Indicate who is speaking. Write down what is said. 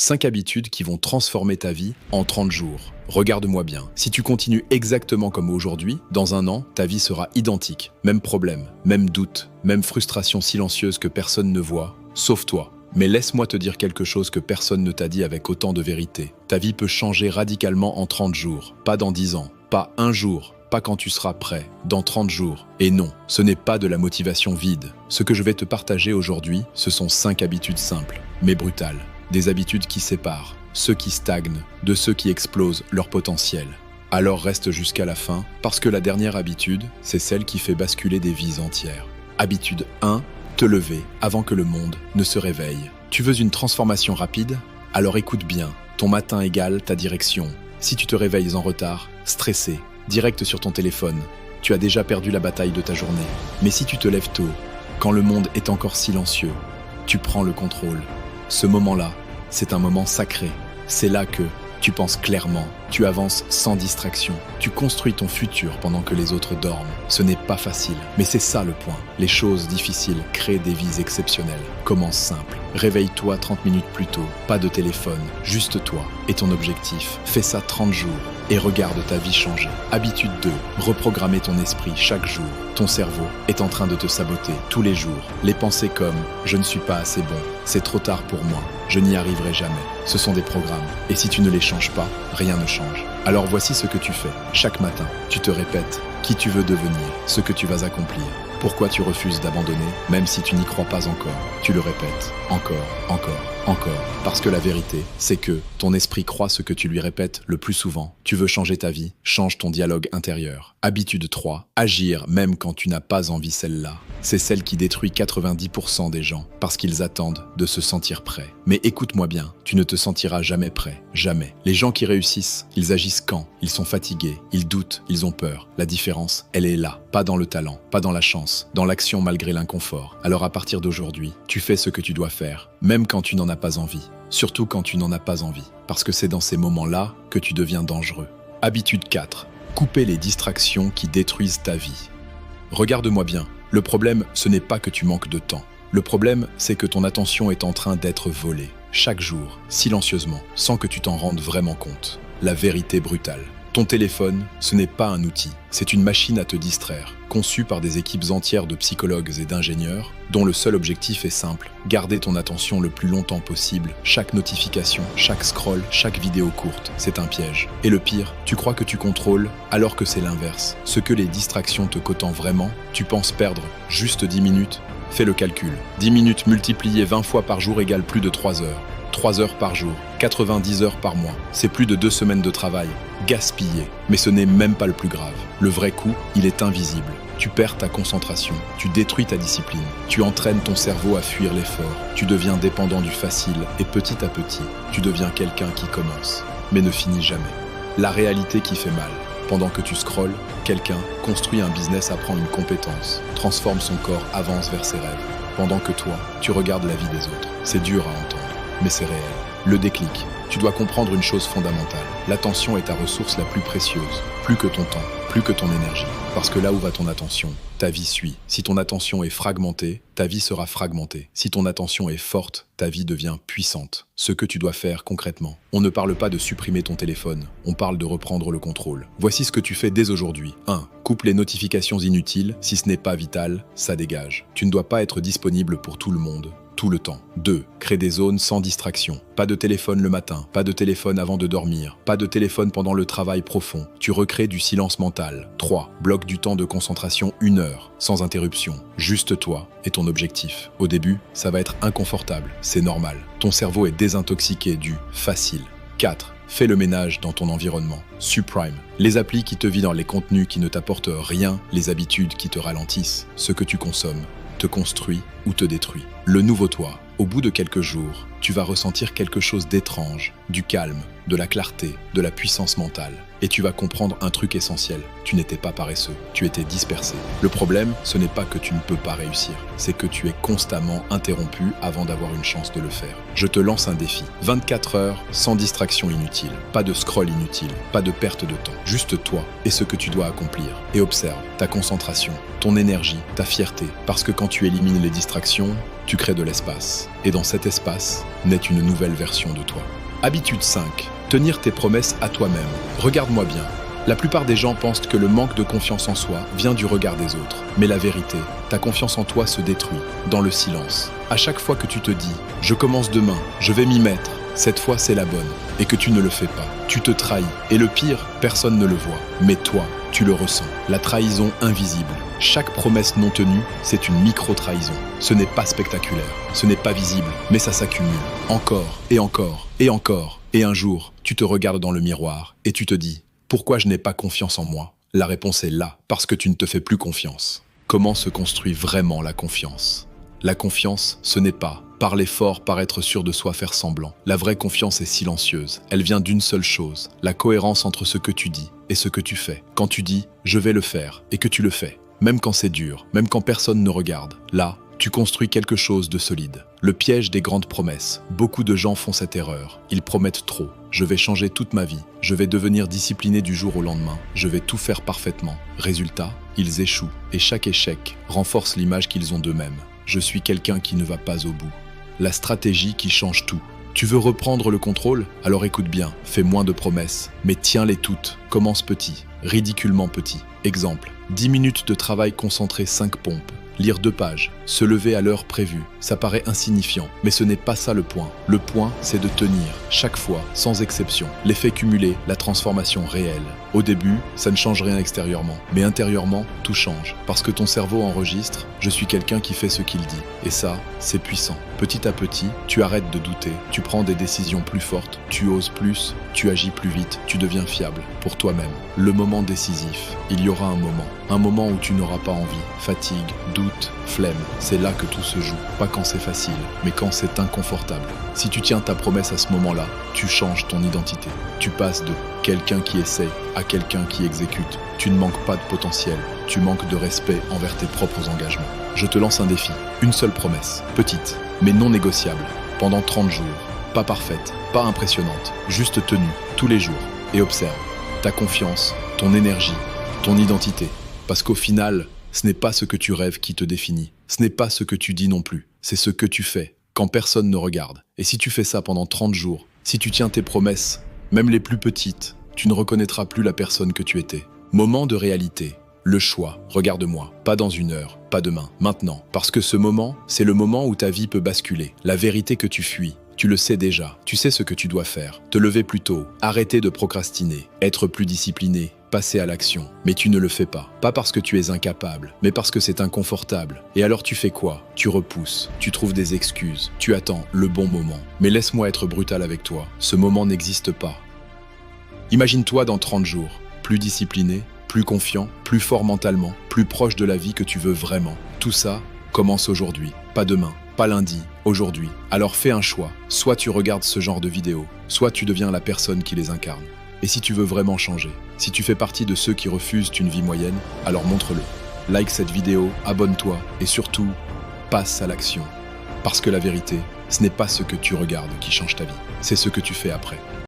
Speaker 1: 5 habitudes qui vont transformer ta vie en 30 jours. Regarde-moi bien. Si tu continues exactement comme aujourd'hui, dans un an, ta vie sera identique. Même problème, même doute, même frustration silencieuse que personne ne voit, sauf toi. Mais laisse-moi te dire quelque chose que personne ne t'a dit avec autant de vérité. Ta vie peut changer radicalement en 30 jours, pas dans 10 ans, pas un jour, pas quand tu seras prêt, dans 30 jours. Et non, ce n'est pas de la motivation vide. Ce que je vais te partager aujourd'hui, ce sont 5 habitudes simples, mais brutales. Des habitudes qui séparent ceux qui stagnent de ceux qui explosent leur potentiel. Alors reste jusqu'à la fin, parce que la dernière habitude, c'est celle qui fait basculer des vies entières. Habitude 1, te lever avant que le monde ne se réveille. Tu veux une transformation rapide? Alors écoute bien, ton matin égale ta direction. Si tu te réveilles en retard, stressé, direct sur ton téléphone, tu as déjà perdu la bataille de ta journée. Mais si tu te lèves tôt, quand le monde est encore silencieux, tu prends le contrôle. Ce moment-là, c'est un moment sacré. C'est là que tu penses clairement, tu avances sans distraction, tu construis ton futur pendant que les autres dorment. Ce n'est pas facile, mais c'est ça le point. Les choses difficiles créent des vies exceptionnelles. Commence simple. Réveille-toi 30 minutes plus tôt, pas de téléphone, juste toi et ton objectif. Fais ça 30 jours et regarde ta vie changer. Habitude 2, reprogrammer ton esprit chaque jour. Ton cerveau est en train de te saboter tous les jours. Les pensées comme « je ne suis pas assez bon »,« c'est trop tard pour moi »,« je n'y arriverai jamais », ce sont des programmes. Et si tu ne les changes pas, rien ne change. Alors voici ce que tu fais. Chaque matin, tu te répètes qui tu veux devenir, ce que tu vas accomplir. Pourquoi tu refuses d'abandonner, même si tu n'y crois pas encore? Tu le répètes, encore, parce que la vérité, c'est que ton esprit croit ce que tu lui répètes le plus souvent. Tu veux changer ta vie, change ton dialogue intérieur. Habitude 3, agir même quand tu n'as pas envie. Celle-là, c'est celle qui détruit 90% des gens, parce qu'ils attendent de se sentir prêts. Mais écoute-moi bien, tu ne te sentiras jamais prêt, jamais. Les gens qui réussissent, ils agissent quand ils sont fatigués, ils doutent, ils ont peur. La différence, elle est là, pas dans le talent, pas dans la chance, dans l'action malgré l'inconfort. Alors à partir d'aujourd'hui, tu fais ce que tu dois faire, même quand tu n'en as pas envie. Surtout quand tu n'en as pas envie, parce que c'est dans ces moments-là que tu deviens dangereux. Habitude 4, couper les distractions qui détruisent ta vie. Regarde-moi bien, le problème, ce n'est pas que tu manques de temps. Le problème, c'est que ton attention est en train d'être volée, chaque jour, silencieusement, sans que tu t'en rendes vraiment compte. La vérité brutale. Ton téléphone, ce n'est pas un outil, c'est une machine à te distraire, conçue par des équipes entières de psychologues et d'ingénieurs, dont le seul objectif est simple, garder ton attention le plus longtemps possible. Chaque notification, chaque scroll, chaque vidéo courte, c'est un piège. Et le pire, tu crois que tu contrôles, alors que c'est l'inverse. Ce que les distractions te coûtent vraiment, tu penses perdre juste 10 minutes? Fais le calcul. 10 minutes multipliées 20 fois par jour égale plus de 3 heures. 3 heures par jour, 90 heures par mois. C'est plus de 2 semaines de travail. Gaspillé. Mais ce n'est même pas le plus grave. Le vrai coup, il est invisible. Tu perds ta concentration, tu détruis ta discipline, tu entraînes ton cerveau à fuir l'effort, tu deviens dépendant du facile et petit à petit, tu deviens quelqu'un qui commence, mais ne finit jamais. La réalité qui fait mal. Pendant que tu scrolles, quelqu'un construit un business, apprend une compétence, transforme son corps, avance vers ses rêves. Pendant que toi, tu regardes la vie des autres. C'est dur à entendre, mais c'est réel. Le déclic. Tu dois comprendre une chose fondamentale. L'attention est ta ressource la plus précieuse. Plus que ton temps, plus que ton énergie. Parce que là où va ton attention, ta vie suit. Si ton attention est fragmentée, ta vie sera fragmentée. Si ton attention est forte, ta vie devient puissante. Ce que tu dois faire concrètement. On ne parle pas de supprimer ton téléphone, on parle de reprendre le contrôle. Voici ce que tu fais dès aujourd'hui. 1. Coupe les notifications inutiles. Si ce n'est pas vital, ça dégage. Tu ne dois pas être disponible pour tout le monde. Tout le temps. 2. Crée des zones sans distraction. Pas de téléphone le matin, pas de téléphone avant de dormir, pas de téléphone pendant le travail profond. Tu recrées du silence mental. 3. Bloque du temps de concentration 1 heure, sans interruption. Juste toi et ton objectif. Au début, ça va être inconfortable, c'est normal. Ton cerveau est désintoxiqué du facile. 4. Fais le ménage dans ton environnement. Supprime. Les applis qui te vident les contenus qui ne t'apportent rien, les habitudes qui te ralentissent, ce que tu consommes, te construit ou te détruit. Le nouveau toi, au bout de quelques jours, tu vas ressentir quelque chose d'étrange, du calme, de la clarté, de la puissance mentale. Et tu vas comprendre un truc essentiel. Tu n'étais pas paresseux, tu étais dispersé. Le problème, ce n'est pas que tu ne peux pas réussir, c'est que tu es constamment interrompu avant d'avoir une chance de le faire. Je te lance un défi. 24 heures sans distraction inutile, pas de scroll inutile, pas de perte de temps. Juste toi et ce que tu dois accomplir. Et observe ta concentration, ton énergie, ta fierté. Parce que quand tu élimines les distractions, tu crées de l'espace. Et dans cet espace, naît une nouvelle version de toi. Habitude 5. Tenir tes promesses à toi-même. Regarde-moi bien. La plupart des gens pensent que le manque de confiance en soi vient du regard des autres. Mais la vérité, ta confiance en toi se détruit dans le silence. À chaque fois que tu te dis « je commence demain, je vais m'y mettre », cette fois c'est la bonne, et que tu ne le fais pas. Tu te trahis. Et le pire, personne ne le voit. Mais toi, tu le ressens. La trahison invisible. Chaque promesse non tenue, c'est une micro-trahison. Ce n'est pas spectaculaire, ce n'est pas visible, mais ça s'accumule. Encore, et encore, et encore. Et un jour, tu te regardes dans le miroir, et tu te dis « pourquoi je n'ai pas confiance en moi ?» La réponse est là, parce que tu ne te fais plus confiance. Comment se construit vraiment la confiance ? La confiance, ce n'est pas parler fort, paraître sûr de soi, faire semblant. La vraie confiance est silencieuse. Elle vient d'une seule chose, la cohérence entre ce que tu dis et ce que tu fais. Quand tu dis « je vais le faire » et que tu le fais, même quand c'est dur, même quand personne ne regarde, là, tu construis quelque chose de solide. Le piège des grandes promesses. Beaucoup de gens font cette erreur. Ils promettent trop. Je vais changer toute ma vie. Je vais devenir discipliné du jour au lendemain. Je vais tout faire parfaitement. Résultat, ils échouent. Et chaque échec renforce l'image qu'ils ont d'eux-mêmes. Je suis quelqu'un qui ne va pas au bout. La stratégie qui change tout. Tu veux reprendre le contrôle? Alors écoute bien, fais moins de promesses, mais tiens-les toutes. Commence petit, ridiculement petit. Exemple, 10 minutes de travail concentré, 5 pompes. Lire 2 pages, se lever à l'heure prévue, ça paraît insignifiant, mais ce n'est pas ça le point. Le point, c'est de tenir, chaque fois, sans exception. L'effet cumulé, la transformation réelle. Au début, ça ne change rien extérieurement, mais intérieurement, tout change. Parce que ton cerveau enregistre « je suis quelqu'un qui fait ce qu'il dit ». Et ça, c'est puissant. Petit à petit, tu arrêtes de douter, tu prends des décisions plus fortes, tu oses plus, tu agis plus vite, tu deviens fiable pour toi-même. Le moment décisif, il y aura un moment où tu n'auras pas envie, fatigue, doute, flemme. C'est là que tout se joue, pas quand c'est facile, mais quand c'est inconfortable. Si tu tiens ta promesse à ce moment-là, tu changes ton identité. Tu passes de quelqu'un qui essaie à quelqu'un qui exécute. Tu ne manques pas de potentiel, tu manques de respect envers tes propres engagements. Je te lance un défi, une seule promesse, petite, mais non négociable, pendant 30 jours. Pas parfaite, pas impressionnante, juste tenue, tous les jours. Et observe, ta confiance, ton énergie, ton identité. Parce qu'au final, ce n'est pas ce que tu rêves qui te définit. Ce n'est pas ce que tu dis non plus. C'est ce que tu fais, quand personne ne regarde. Et si tu fais ça pendant 30 jours, si tu tiens tes promesses, même les plus petites, tu ne reconnaîtras plus la personne que tu étais. Moment de réalité. Le choix, regarde-moi, pas dans 1 heure, pas demain, maintenant. Parce que ce moment, c'est le moment où ta vie peut basculer. La vérité que tu fuis, tu le sais déjà. Tu sais ce que tu dois faire. Te lever plus tôt, arrêter de procrastiner, être plus discipliné, passer à l'action. Mais tu ne le fais pas. Pas parce que tu es incapable, mais parce que c'est inconfortable. Et alors tu fais quoi? Tu repousses, tu trouves des excuses, tu attends le bon moment. Mais laisse-moi être brutal avec toi. Ce moment n'existe pas. Imagine-toi dans 30 jours, plus discipliné, plus confiant, plus fort mentalement, plus proche de la vie que tu veux vraiment. Tout ça commence aujourd'hui, pas demain, pas lundi, aujourd'hui. Alors fais un choix. Soit tu regardes ce genre de vidéos, soit tu deviens la personne qui les incarne. Et si tu veux vraiment changer, si tu fais partie de ceux qui refusent une vie moyenne, alors montre-le. Like cette vidéo, abonne-toi et surtout, passe à l'action. Parce que la vérité, ce n'est pas ce que tu regardes qui change ta vie, c'est ce que tu fais après.